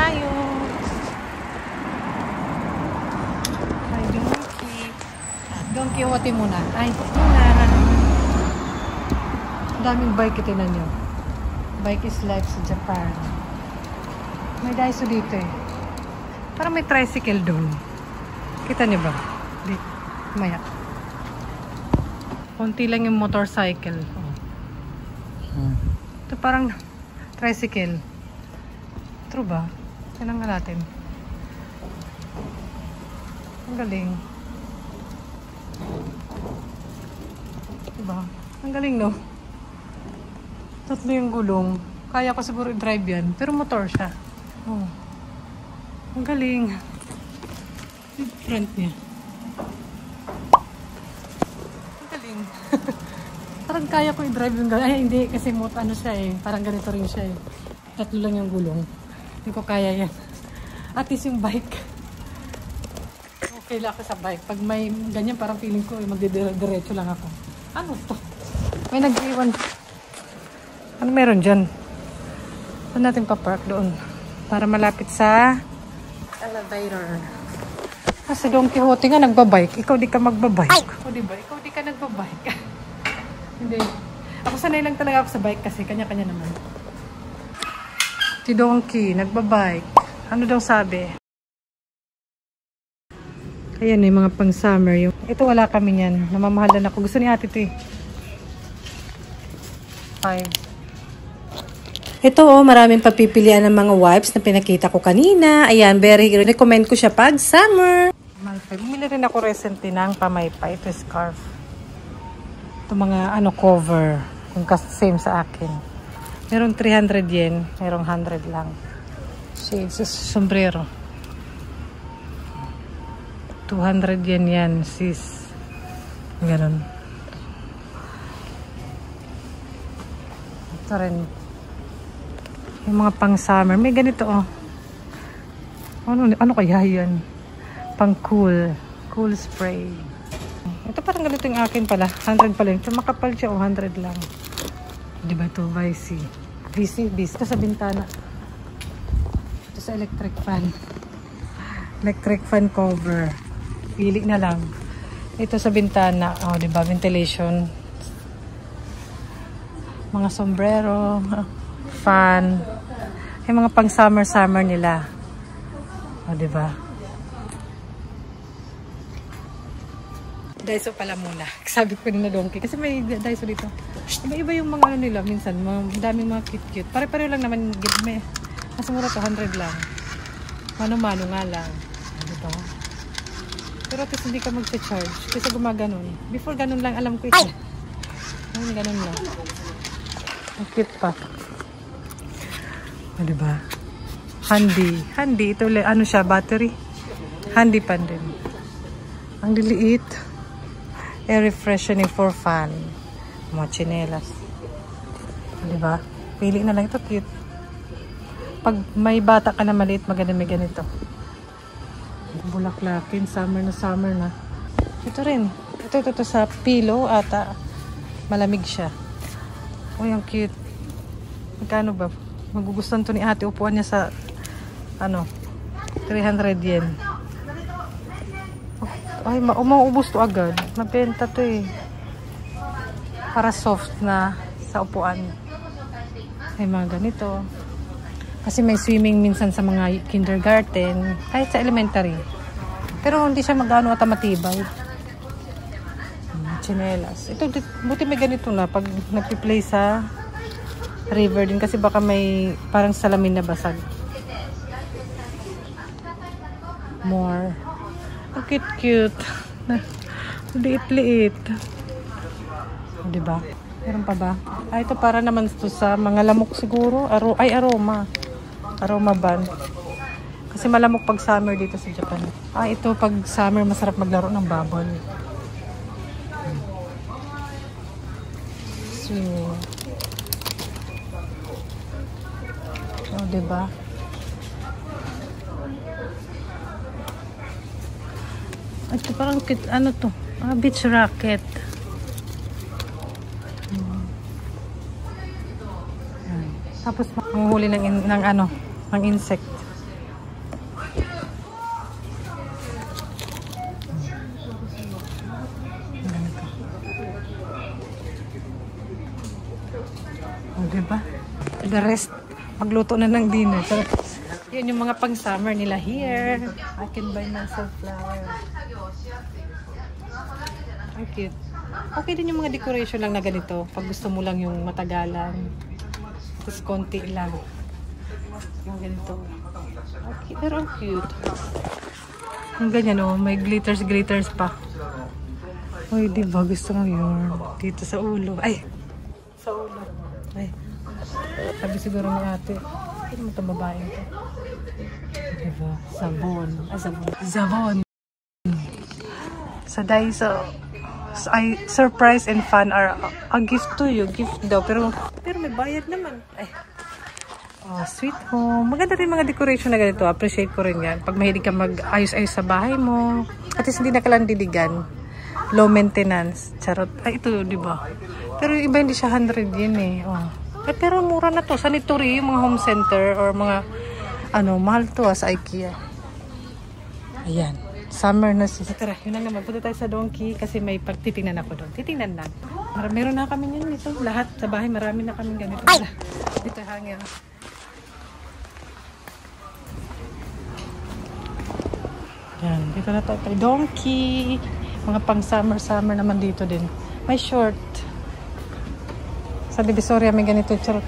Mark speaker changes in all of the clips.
Speaker 1: tayo. Ay, Donkey. Don Quixote muna. Ay, muna. Ang daming bike, itinan nyo. Bike is life sa Japan. May Daiso dito eh. Parang may tricycle doon. Kita niyo ba? Dito. Maya. Konti lang yung motorcycle. Ito parang tricycle. True ba? Tignan nga natin. Ang galing. Diba? Ang galing, no? Tatlo yung gulong. Kaya ko siguro i-drive yan. Pero motor siya. Oh. Ang galing. Yung front niya. Ang galing. Parang kaya ko i-drive yung galing. Ay, hindi. Kasi ano siya eh. Parang ganito rin siya eh. Tatlo lang yung gulong. Hindi ko kaya yan. At least yung bike. Okay lang ako sa bike. Pag may ganyan, parang feeling ko magdidiretso lang ako. Ano to? May nag-iwan. Ano meron dyan? Saan natin pa-park doon? Para malapit sa elevator. Kasi Don Quixote nga nagbabike. Ikaw di ka magbabike. O diba? Ikaw di ka nagbabike. Hindi. Ako sanay lang talaga ako sa bike kasi kanya-kanya naman. Si Donkey nagbabike. Ano daw sabi? Ayan yung mga pang summer. Ito wala kami yan. Namamahalan ako. Gusto ni ate ito eh. 5. Ito maraming papipilian ng mga wipes na pinakita ko kanina. Ayan, very recommend ko siya pag summer. Bumili rin ako recently ng pamaypay. Ito scarf. Ito mga cover. Kung same sa akin. Merong 300 yen. Merong 100 lang. Shades. Sombrero. 200 yen yan, sis. Ganon. Ito rin. Yung mga pang summer. May ganito oh. Ano kaya yan? Pang cool. Cool spray. Ito parang ganito yung akin pala. 100 pala. Ito makapal siya o 100 lang. Diba ito? VC. Ito sa bintana. Ito sa electric fan. Electric fan cover. Pili na lang. Ito sa bintana. O diba? Ventilation. Mga sombrero. Fan. Yung mga pang summer nila. O diba? Daiso pala muna. Sabi ko rin na Donkey. Kasi may Daiso dito. Iba yung mga nila. Minsan, daming mga cute-cute. Pare-pare lang naman. Mas mura to, 100 lang. Mano-mano nga lang. Diba? Pero at least hindi ka mag-charge. Kasi gumaganon. Before ganun lang, alam ko ito. Ganun lang. Ang cute pa. O, diba? Handy. Ito, ano siya, battery. Handy pan din. Ang liliit. Air refreshing for fun. Mga chinelas. Diba? Pili na lang ito. Cute. Pag may bata ka na maliit, maganda may ganito. Bulaklakin. Summer na. Ito rin. Ito sa pillow at malamig siya. Uy, ang cute. Magkano ba? Magugustuhan to ni ate. Upuan niya sa 300 yen. Ay, mauubos to agad. Mabenta to eh. Para soft na sa upuan. May mga ganito. Kasi may swimming minsan sa mga kindergarten. Kahit sa elementary. Pero hindi siya magano at matibay. Chinelas. Ito, buti may ganito na. Pag nagpi-play sa river din. Kasi baka may parang salamin na basag. More. Ang cute. Liit-liit. Diba? Meron pa ba? Ito para naman ito sa mga lamok siguro. Aroma. Aroma band. Kasi malamok pag summer dito sa Japan. Ito pag summer masarap maglaro ng bubble. Swimming. Diba? Ito parang ano to? Beach racket. Tapos manghuli ng insect. O, diba? The rest, magluto na ng dinner. So, yun yung mga pang-summer nila here. I can buy myself flower. Ang cute. Okay din yung mga decoration lang na ganito. Pag gusto mo lang yung matagalan. Tapos konti lang. Yung ganito. Okay, pero ang cute. Ang ganyan oh, may glitters pa. Uy, diba? Gusto mo yun. Dito sa ulo. Ay! Sa ulo. Ay. Sabi siguro ng ate. Ano mo itong babae ito? Diba? Sabon. Ay, sabon. Sabon. Sa Daiso. Ay, surprise and fun are a gift to you. Gift daw. Pero may bayad naman. Ay. Oh, sweet home. Maganda rin mga decoration na ganito. Appreciate ko rin yan. Pag mahilig ka mag-ayos-ayos sa bahay mo. At least hindi na kalandiligan. Low maintenance. Charot. Ay, ito, di ba? Pero yung iba hindi siya 100 yen eh. Oh. Pero mura na to. Sa Nitori, yung mga home center or mga, mahal to sa IKEA. Ayan. Summer na siya. Tara, yun na naman. Punta tayo sa Donkey kasi may pagtitingnan ako doon. Titingnan lang. Meron na kami yun dito. Lahat sa bahay, marami na kami ganito. Dito hangin. Yan, dito na tayo. Donkey. Mga pang summer naman dito din. May short. Sa Divisoria may ganito. Charot.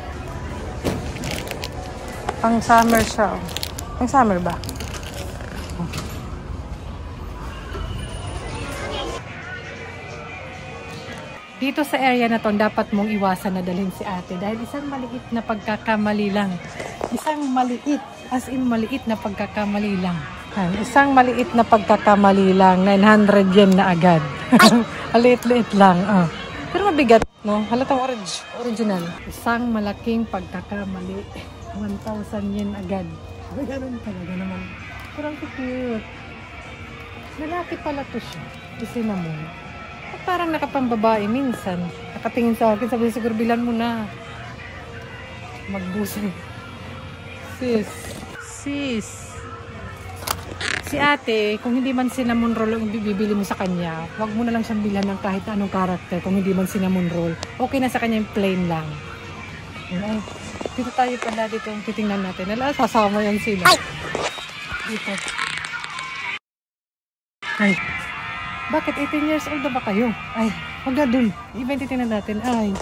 Speaker 1: Pang summer siya. Pang summer ba? Dito sa area na to, dapat mong iwasan na dalhin si ate. Dahil isang maliit na pagkakamali lang. Isang maliit, as in maliit na pagkakamali lang. Isang maliit na pagkakamali lang, 900 yen na agad. Liit-liit lang. Pero mabigat, no? Halatang original. Isang malaking pagkakamali, 1,000 yen agad. Ay, ganun talaga naman. Pero ang cute. Lalaki pala to siya. Kasi naman. At parang nakapambabae minsan. Nakatingin sa akin, sabi siguro bilan mo na. Magbusin. Sis. Si ate, kung hindi man cinnamon roll ang bibili mo sa kanya, wag mo na lang siyang bilhan ng kahit anong karakter kung hindi man cinnamon roll. Okay na sa kanya yung plain lang. Ay, dito tayo pala dito yung titingnan natin. Ala, sasama yan sila. Dito. Ay. Bakit 18 years old na ba kayo? Ay, wag na dun. Iba yung titingnan natin. Ay.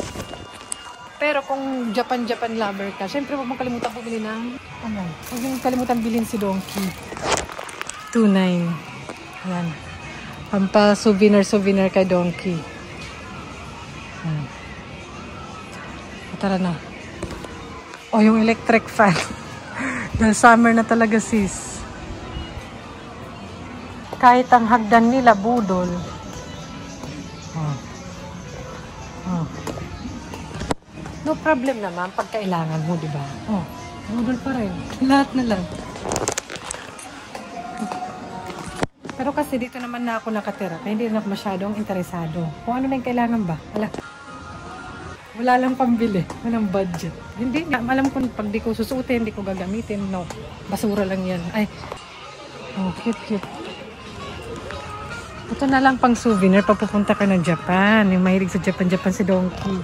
Speaker 1: Pero kung Japan lover ka, syempre wag mong kalimutan bumili ng huwag mong kalimutan bilhin si Donkey. 2.9. Ayan. Pampa souvenir kay Donkey. Tara na. Oh, yung electric fan. Dahil summer na talaga sis. Kahit ang hagdan nila budol. No problem naman pag kailangan mo, di ba? Budol pa rin. Lahat na lang. Pero kasi dito naman na ako nakatira, kaya hindi na ako masyadong interesado. Kung ano na yung kailangan ba? Wala lang pambili. Walang budget. Hindi, alam ko pag di ko susuotin, hindi ko gagamitin. No, basura lang yan. Ay, cute. Ito na lang pang souvenir pag pupunta ka ng Japan. Yung mahilig sa Japan si Donkey.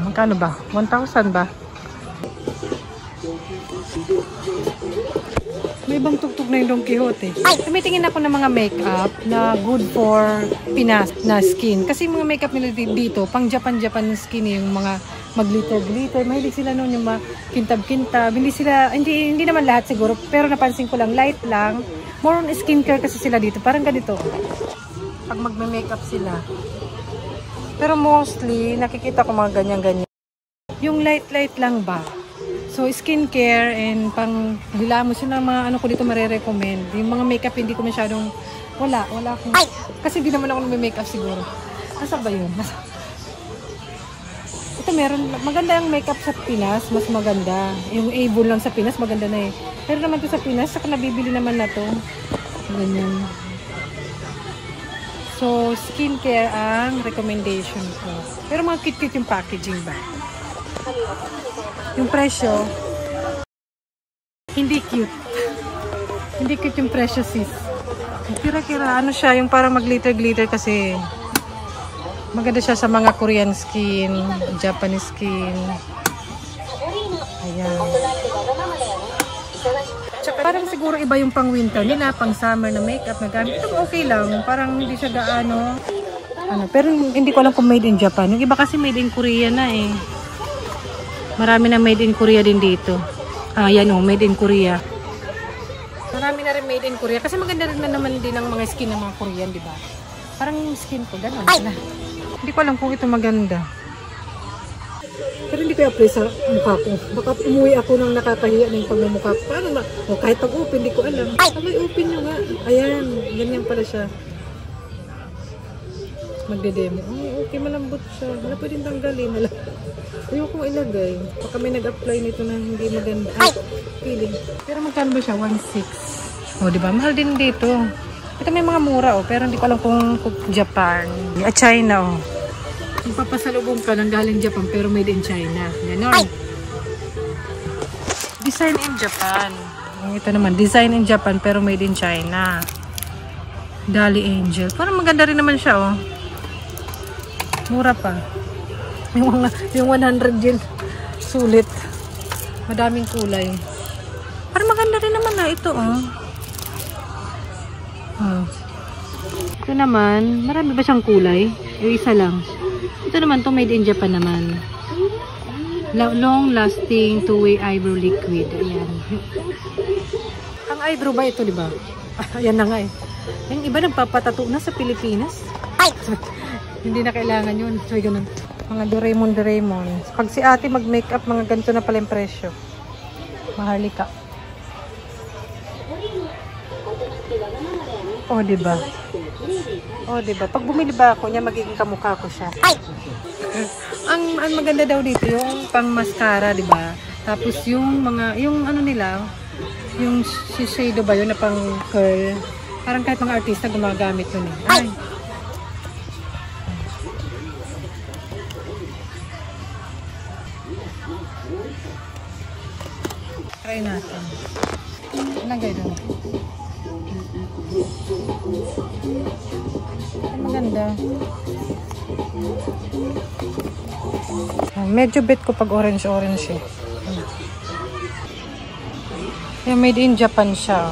Speaker 1: Magkano ba? 1,000 ba? May ibang tugtog na yung Don Quixote. Tumitingin ako ng mga makeup na good for Pinas na skin. Kasi yung mga makeup nila dito, pang Japan skin yung mga mag-glitter. Mahilig sila noon yung mga kintab-kintab. Hindi naman lahat siguro. Pero napansin ko lang, light lang. More on skincare kasi sila dito. Parang ganito. Pag magme-makeup sila. Pero mostly, nakikita ko mga ganyan-ganyan. Yung light lang ba? So, skincare and pang hilamos yun ang mga ko dito marirecommend. Yung mga makeup hindi ko masyadong wala akong, kasi di naman ako nag-makeup siguro. Nasa ba yun? Ito meron, maganda yung makeup sa Pinas, mas maganda. Yung Avon lang sa Pinas, maganda na eh. Pero naman to sa Pinas, saka nabibili naman na to. Ganyan. So, skincare ang recommendation ko. Pero mga cute-cute yung packaging ba? Yung presyo, hindi cute. Hindi cute yung presyo sis. Kira-kira, ano siya, yung parang mag-glitter kasi Maganda siya sa mga Korean skin, Japanese skin. Ayan. Tsaka parang siguro iba yung pang winter nila, pang summer na makeup na gamit. Ito okay lang, parang hindi siya gaano. Pero hindi ko alam kung made in Japan. Yung iba kasi made in Korea na eh. Marami na made in Korea din dito. Yan made in Korea. Marami na rin made in Korea. Kasi maganda rin na naman din ang mga skin ng mga Korean, di ba? Parang yung skin ko, gano'n na. Hindi ko alam kung ito maganda. Pero hindi ko i-apply sa mukha ko. Baka umuwi ako nang nakakahiya ng pagmumukha ko. Paano ba? O kahit pag-open, hindi ko alam. May open nyo nga. Ayan, ganyan pala siya. Magde-demo. Okay, malambot siya. Wala pwedeng tanggalin. Ayoko kong ilagay. Baka may nag-apply nito na hindi maganda. Feeling. Pero magkano ba siya? 1.6. O, diba? Mahal din dito. Ito may mga mura pero hindi ko alam kung Japan. China Yung papasalubong ka ng galing Japan pero made in China. Ganon. Design in Japan. Ito naman, design in Japan pero made in China. Dali Angel. Parang maganda rin naman siya Mura pa. Yung 100 yen. Sulit. Madaming kulay. Parang maganda rin naman ito Ito naman, marami ba siyang kulay? Yung isa lang. Ito naman, to made in Japan naman. Long lasting two-way eyebrow liquid. Ayan. Ang eyebrow ba ito, di ba? Ayan na nga Yung iba nagpapatato na sa Pilipinas. Hindi na kailangan yun. So, ganun. Mga Doraemon. Pag si ate mag-makeup, mga ganito na pala yung presyo. Maharlika. Diba? Diba? Pag bumili ba ako niya, magiging kamukha ko siya. Ang maganda daw dito, yung pang mascara, diba? Tapos yung mga, yung ano nila, yung shadow ba yun na pang curl. Parang kahit mga artista gumagamit yun Ay! Try natin. Lagay doon. Maganda. Medyo bet ko pag orange Yung made in Japan siya.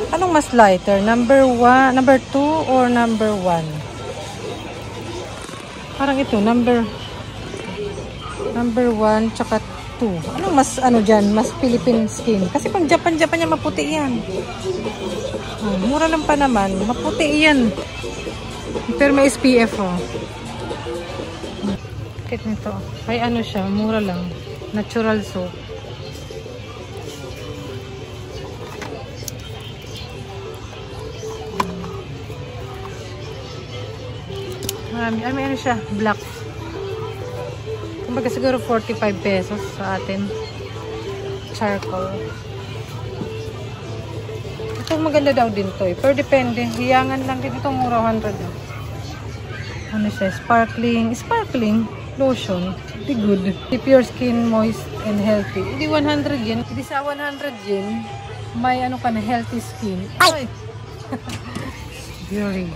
Speaker 1: Anong mas lighter? Number 1, number 2 or number 1? Parang ito, number 1 tsaka 2. Anong mas dyan? Mas Philippine skin. Kasi pang Japan yan, maputi yan. Mura lang pa naman. Maputi yan. Pero may SPF Kit nito. Ay siya, mura lang. Natural soap. May siya, black. Kumbaga siguro 45 pesos sa atin. Charcoal. Ito maganda daw din to Pero depende. Hiyangan lang din ito. Mura 100 siya? Sparkling lotion. Hindi good. Keep your skin moist and healthy. Hindi 100 yen. Hindi sa 100 yen. May ka na healthy skin. Ay! Beauty.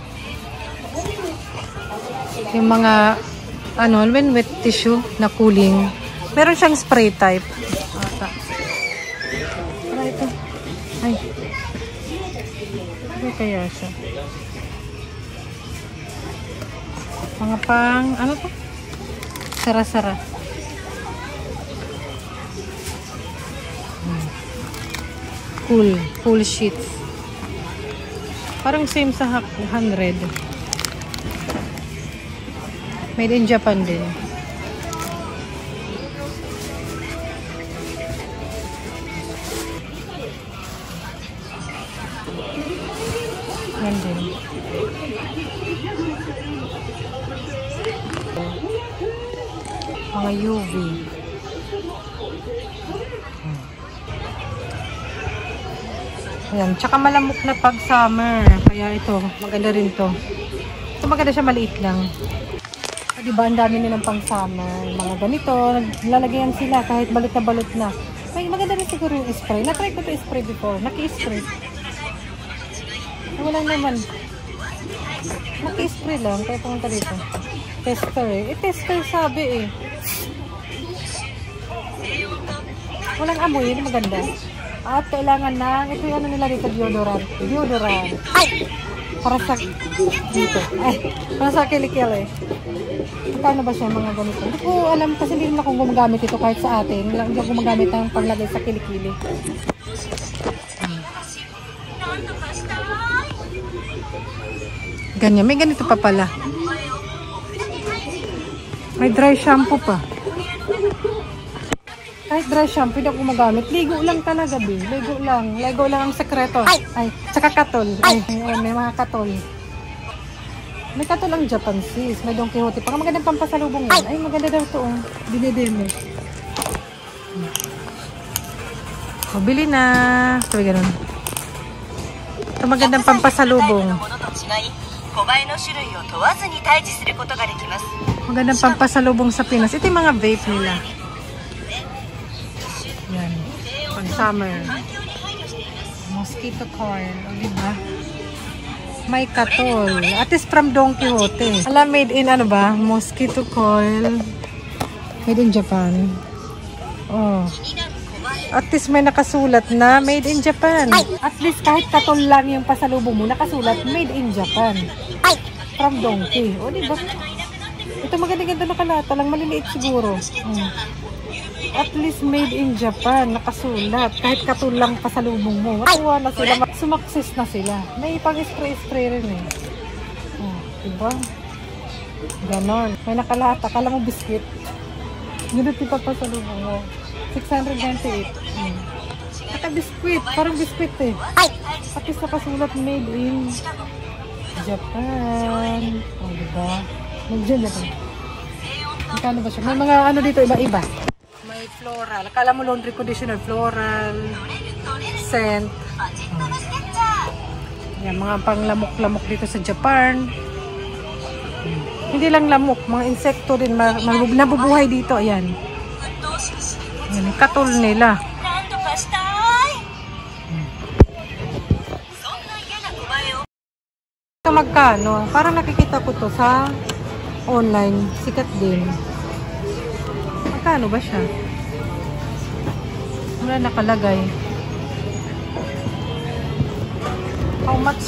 Speaker 1: Yung mga wet tissue na cooling. Meron siyang spray type. Para ito. Ay. Ano kaya siya? Mga pang, to? Sara-sara. Cool sheets. Parang same sa 100. Made in Japan din. Yan din. Mga UV. Ayan. Tsaka malamok na pag summer. Kaya ito, maganda rin to. Ito maganda siya, maliit lang. Diba, ang dami nilang pang summer. Mga ganito, lalagyan sila kahit balot na balot na. Ay, maganda rin siguro yung spray. Na-try ko to spray before. Naki-spray. Wala naman. Naki-spray lang. Kaya pumunta dito. Tester eh. Tester sabi eh. Walang amoy, yun maganda. At kailangan ng, ito yung ano nila dito, deodorant. Deodorant. Ay! Para sa, dito. Ay, para sa kilikil eh. Paano ba siya mga ganito? Hindi ko alam kasi hindi naman akong gumagamit ito kahit sa atin. Hindi ako gumagamit ng panglagay sa kilikili. Ganyan. May ganito pa pala. May dry shampoo pa. Kahit dry shampoo, hindi ako gumagamit. Ligo lang talaga, B. Ligo lang. Ligo lang ang sekreto. Ay, tsaka katol. Ay, may mga katol. May katol ang Japan sis. May Don Quixote. Paka magandang pampasalubong yan. Ay, maganda daw ito. Dinedeme. O, bili na. Sabi ganun. Ito magandang pampasalubong. Magandang pampasalubong sa Pinas. Ito yung mga vape nila. Yan. Pang summer. Mosquito coil. O, diba? May katol. At is from Don Quixote. Alam, made in ano ba? Mosquito coil. Made in Japan. Oh. At least may nakasulat na made in Japan. At least kahit katol lang yung pasalubong mo, nakasulat made in Japan. From Donkey. O, diba? Ito maganda-ganda nakalata lang. Maliliit siguro. At least made in Japan. Nakasulat. Kahit katol lang pasalubong mo. Matuwa na sila. Sumakses na sila. May pang-spray-spray rin eh. Oh, diba? Ganon. May nakalata. Kala mo biscuit. Ganun yung pasalubong mo. 698. Naka-biscuit. Parang biscuit eh. At least nakasulat made in Japan. O, diba? Nandiyan na ito. Magkano ba siya? May mga ano dito iba-iba. May floral. Akala mo laundry conditioner. Floral. Scent. Yan, mga panglamok-lamok dito sa Japan. Hindi lang lamok. Mga insekto din. Nabubuhay dito. Ayan. Yan, katol nila. Ito magkano? Parang nakikita ko to sa online. Sikat din. Magkano ba siya? Wala nakalagay. How much?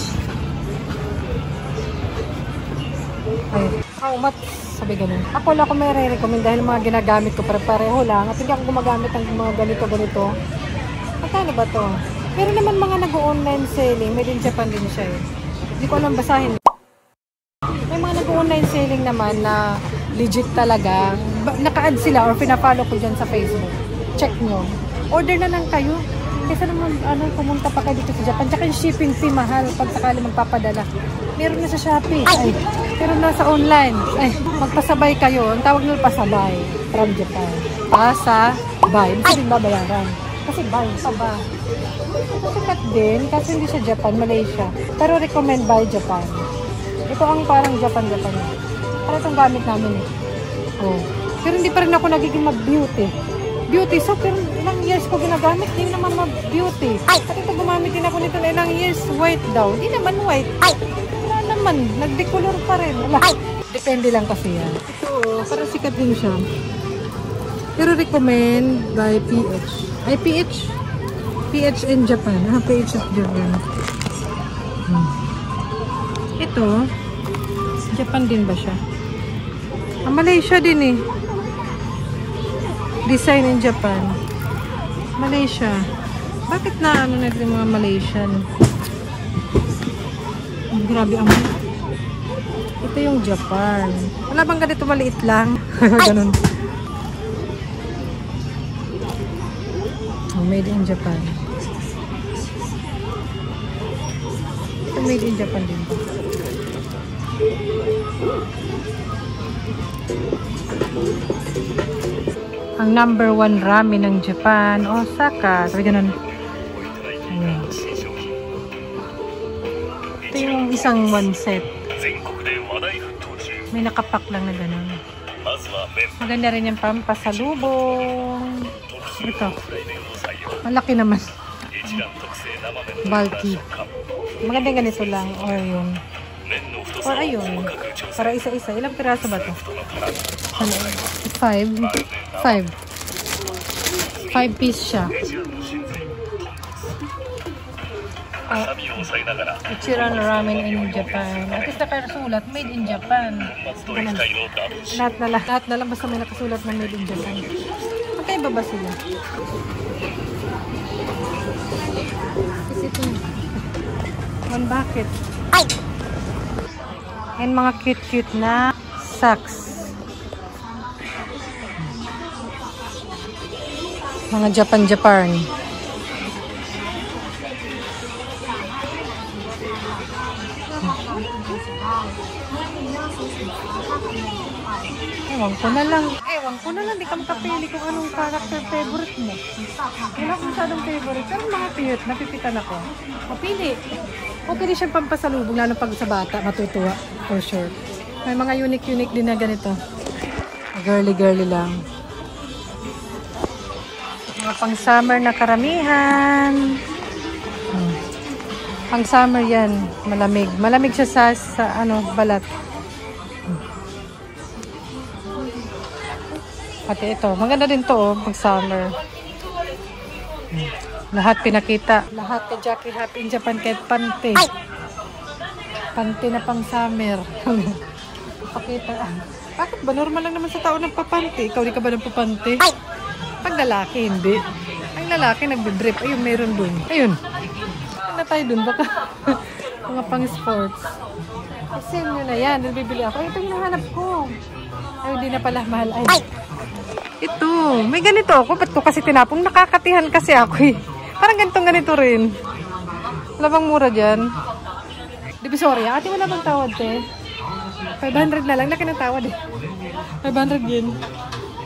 Speaker 1: Ay, how much? Sabi ganun. Ako lang ako may re-recommend dahil mga ginagamit ko pareho lang. At hindi ako gumagamit ng mga ganito-ganito. Magkano ba to? Pero naman mga nag-online selling. Made in Japan din siya eh. Hindi ko alam basahin. May mga nag-online selling naman na legit talaga. Naka-add sila or pina-follow ko dyan sa Facebook. Check nyo. Order na lang kayo. Kasi naman, pumunta pa kayo dito sa Japan. Tsaka yung shipping fee mahal pag sakali magpapadala. Meron na sa Shopee. Ay, pero nasa online. Ay, magpasabay kayo. Ang tawag nyo pasabay from Japan. Pasabay. Hindi din babayaran. Kasi buy, saba. Sikat din. Kasi hindi siya Japan, Malaysia. Pero recommend buy Japan. Ito ang parang Japan-Japan. Para itong gamit namin eh. Oh. Pero hindi pa rin ako nagiging mag-beauty. Beauty soap, pero ilang years ko ginagamit, hindi naman mag-beauty. At ito gumamit din ako nito na ilang years, white daw. Hindi naman white. Wala naman, nagdecolor pa rin. Wala. Depende lang kasi yan. Ito, parang sikat din siya. Pero recommend by PH. Ay, PH? PH in Japan. PH in Japan. Ito, Japan din ba siya? Malaysia din eh. Design in Japan. Malaysia. Bakit na ano na yung mga Malaysian? Grabe ang ito yung Japan. Wala bang ganito maliit lang? Ganun. Oh, made in Japan. Ito made in Japan din. Ang number 1 ramen ng Japan, Osaka. Sabi ganun. Ayan. Ito yung isang one set. May nakapak lang na ganun. Maganda rin yung pampasalubong. Ito. Malaki naman. Bulky. Maganda ganito lang. Or yung Or ayun. Para isa-isa. Ilang piraso ba to? Ano? 5. 5 piece siya. Ichiran ramen in Japan. At least nakasulat, made in Japan. Lahat na lang basta may nakasulat na made in Japan. Magkaiba ba sila? Kasi ito. One bucket. And mga cute-cute na socks. Mga Japan. Ewan ko na lang, di ka makapili kung anong character favorite mo. Wala akong masyadong favorite, pero mga cute, napipitan ako. Mapili. Okay din siyang pampasalubong, lalo pag sa bata, matutuwa, for sure. May mga unique din na ganito. Girly lang. Mga pang-summer na karamihan. Pang-summer yan, malamig. Malamig siya sa balat. Pati ito, maganda din to pag summer. Lahat pinakita. Lahat kay Jackie Happy in Japan kahit panty. Panty na pang summer. Pakita. Bakit ba? Normal lang naman sa tao nagpapanty. Ikaw di ka ba nagpapanty? Pag lalaki, hindi. Ang lalaki nagbe-drip. Ayun, meron dun. Ayun. Na tayo dun. Baka mga pang sports. Kasi nyo na yan. Nabibili ako. Ito yung nahanap ko. Ay, hindi na pala mahal. Ay. Ito. May ganito ako. Ba't ko kasi tinapong? Nakakatihan kasi ako eh. Parang ganito rin. Wala bang mura dyan? Divisoria. Ate, wala bang tawad eh? 500 na lang. Laki ng tawad eh. 500 yen.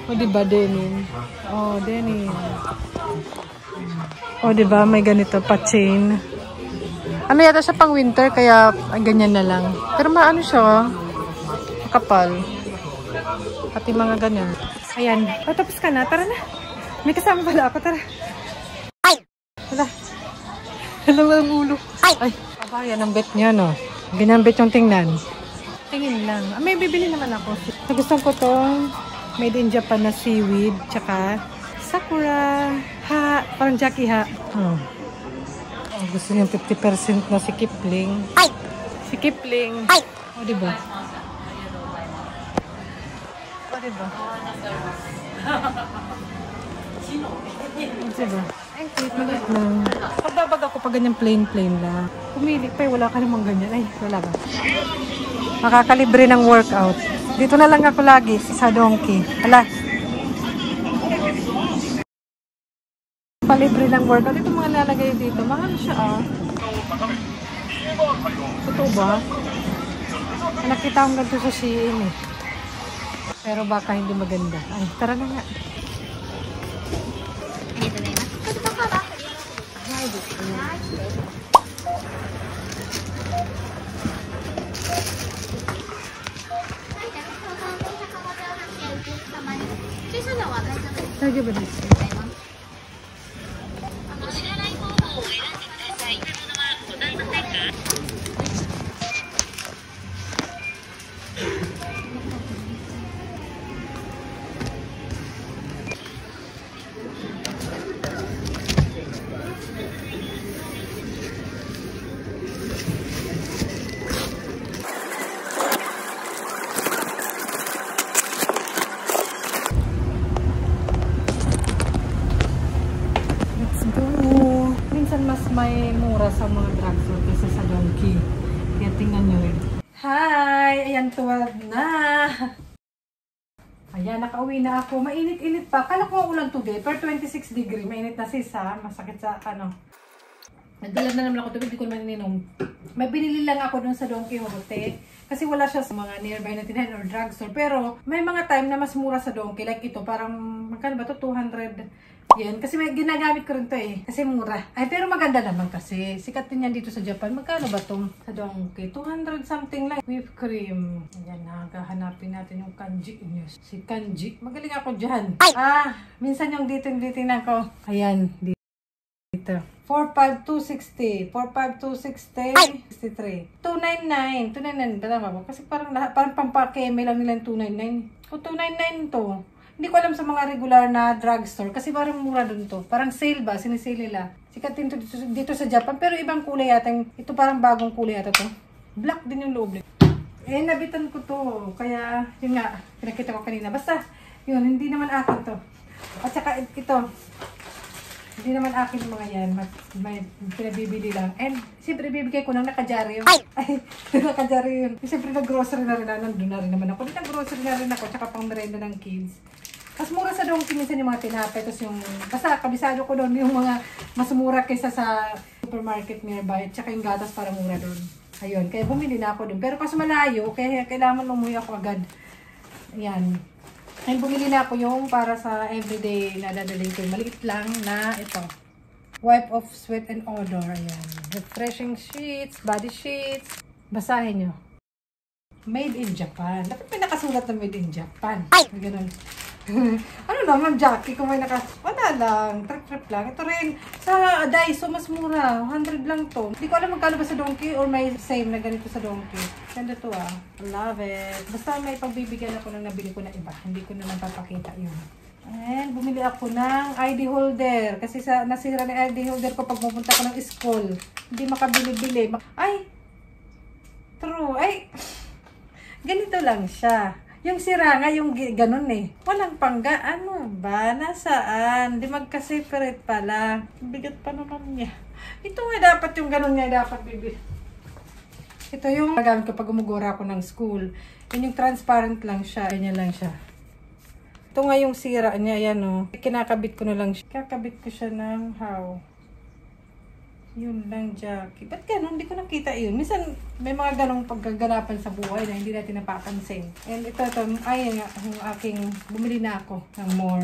Speaker 1: O diba, denim? O, denim. O diba, may ganito pa chain. Ano yata siya pang winter, kaya ganyan na lang. Pero maano siya, makapal. Pati mga ganyan. Ayan. O, tapos ka na. Tara na. May kasama pala ako. Tara. Wala. Alam mo ang ulo. Ay. Aba, yan ang bet niya, no? Ginambit yung tingnan. Tingin lang. May bibili naman ako. Nagustuhan ko tong made in Japan na seaweed. Tsaka sakura. Ha. Parang Jackie ha. Gusto niyo 50% na si Kipling. Si Kipling. O, diba? O, diba? Diba? Ay, cute. Maliit lang. Pagbabag ako pag ganyan plain lang. Pumili pa wala ka namang ganyan. Ay, wala ba? Makakalibre ng workout. Dito na lang ako lagi sa Donkey. Hala. Palibre ng workout. Ito mga lalagay dito. Mahal siya Totoo ba? Nakita ko ganito sa Shein eh. Pero baka hindi maganda. Ay, tara na nga. Lagi ba dito? Mas may mura sa mga drugstore kaysa sa Donkey. Kaya tingnan nyo rin. Hi! Ayan, tuwag na! Ayan, nakauwi na ako. Mainit-init pa. Kala ko ulan today. Per 26 degree. Mainit na sisa. Masakit sa Nagdala na naman ako tubig. Hindi ko naman ininom. May binili lang ako dun sa Donkey Hote. Kasi wala siya sa mga nearby na tindahan or drugstore. Pero may mga time na mas mura sa Donkey. Like ito, parang magkano ba ito? 200 yan. Kasi may ginagamit ko rin to eh. Kasi mura. Ay, pero maganda naman kasi. Sikat din yan dito sa Japan. Magkano ba itong sa Donkey? 200 something lang. Whipped cream. Ayan, nakahanapin natin yung kanji news. Si kanji. Magaling ako dyan. Minsan yung dito ko. Ayan, dito. 45260. 45260. 63. 299. 299. Tama ba? Kasi parang pampakeme lang nila yung 299. O 299 to. Hindi ko alam sa mga regular na drugstore. Kasi parang mura dun to. Parang sale ba? Sinisale nila. Sikat dito sa Japan. Pero ibang kulay yata. Ito parang bagong kulay yata to. Black din yung loob. Eh, nabitan ko to. Kaya, yun nga. Pinakita ko kanina. Basta, yun. Hindi naman akin to. At saka ito. Hindi naman akin mga yan. May pinabibili lang. And, siyempre, bibigay ko nang nakadyari yun. Ay, nakadyari yun. Siyempre, nag-grocery na rin. Nandun na rin naman ako. Nag-grocery na rin ako. Tsaka pang merenda ng kids. Mas mura sa Donkey minsan yung mga tinapay. Tapos yung, basta, kabisado ko doon yung mga mas mura kaysa sa supermarket nearby. Tsaka yung gatas para mura doon. Ayun. Kaya bumili na ako doon. Pero pas malayo, kaya kailangan umuwi ako agad. Ayan. And bumili na ako yung para sa everyday na dadalhin ko. Maliit lang na ito. Wipe off sweat and odor. Ayan. Refreshing sheets, body sheets. Basahin nyo. Made in Japan. Dapat may nakasulat na made in Japan. Ganun. Ano naman, Jackie, kung may wala lang, trip lang. Ito rin, sa Daiso, mas mura. 100 lang to. Hindi ko alam magkano ba sa Donkey or may same na ganito sa Donkey. Ganda to ah. Love it. Basta may pagbibigyan ako ng nabili ko na iba. Hindi ko naman papakita yun. And bumili ako ng ID holder. Kasi nasira na ID holder ko pag pupunta ko ng school. Hindi makabili-bili. Ay! True. Ay! Ganito lang siya. Yung sira nga, yung ganun eh. Walang pangga. Ano ba? Nasaan? Di magka-separate pala. Bigat pa naman niya. Ito nga dapat yung ganun nga dapat bibili. Ito yung nagamit ko pag umugura ako ng school. Yun yung transparent lang siya. Ganyan lang siya. Ito nga yung sira niya. Yan o. Kinakabit ko na lang siya. Kakabit ko siya ng how? Yun lang, Jackie. Ba't ganun? Hindi ko nakita yun. Minsan, may mga ganong paggaganapan sa buhay na hindi natin napapansin. And ito, ay, yung aking, bumili na ako ng more.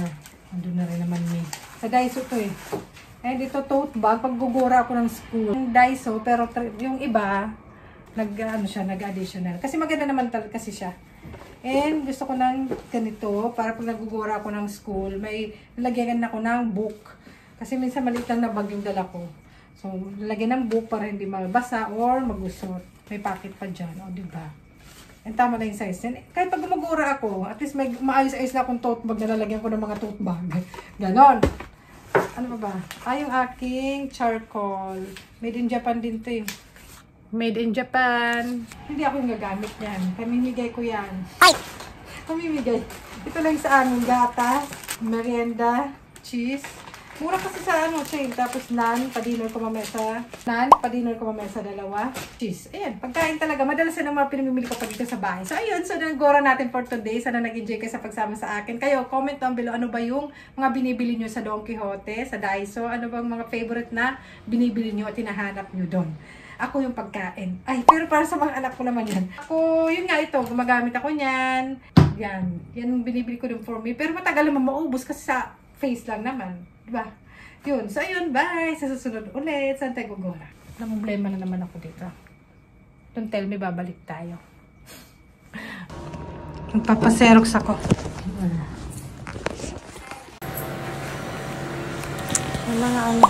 Speaker 1: Andun na rin naman ni. Sa Daiso to eh. And ito, tote bag. Paggugura ako ng school. Yung Daiso, pero yung iba, nag-additional. Kasi maganda naman talaga kasi siya. And gusto ko ng ganito, para pag nagugura ako ng school, may nalagyan ako ng book. Kasi minsan maliit lang na bag yung dala ko. So, lagyan ng book para hindi mabasa or magusot. May packet pa dyan. O, diba? And tama na yung size yan. Kahit pag gumagura ako, at least may maayos-ayos na akong tote bag na lalagyan ko ng mga tote bag. Ganon. Ano ba ba? Yung aking charcoal. Made in Japan din to eh. Made in Japan. Hindi ako yung gagamit yan. Pamimigay ko yan. Ay! Pamimigay. Ito lang sa amin. Gatas, merienda, cheese. Mura kasi sa chain. Tapos naan, pa-dinner ko mamaya sa dalawa. Cheese. Ayan, pagkain talaga. Madalas yan ang mga pinamimili ko pa dito sa bahay. So, ayun. So, nag-gora natin for today. Sana nag-enjoy kayo sa pagsama sa akin. Kayo, comment down below. Ano ba yung mga binibili nyo sa Don Quijote, sa Daiso? Ano ba mga favorite na binibili nyo at hinahanap nyo doon? Ako yung pagkain. Ay, pero para sa mga anak ko naman yan. Ako, yun nga ito. Gumagamit ako niyan. Yan. Yan yung binibili ko doon for me. Pero matagal naman maubos kasi sa face lang naman. Diba? Yun. So, ayun. Bye. Sa susunod ulit. Saan tayo gugura? Namumblema na naman ako dito. Don't tell me, babalik tayo. Magpapaserox ako. Wala nga ano.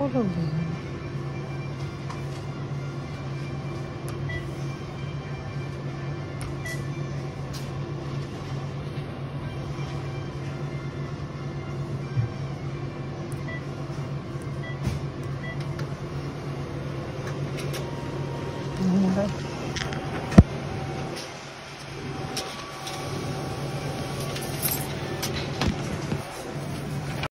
Speaker 1: Ano ba? Ano ba?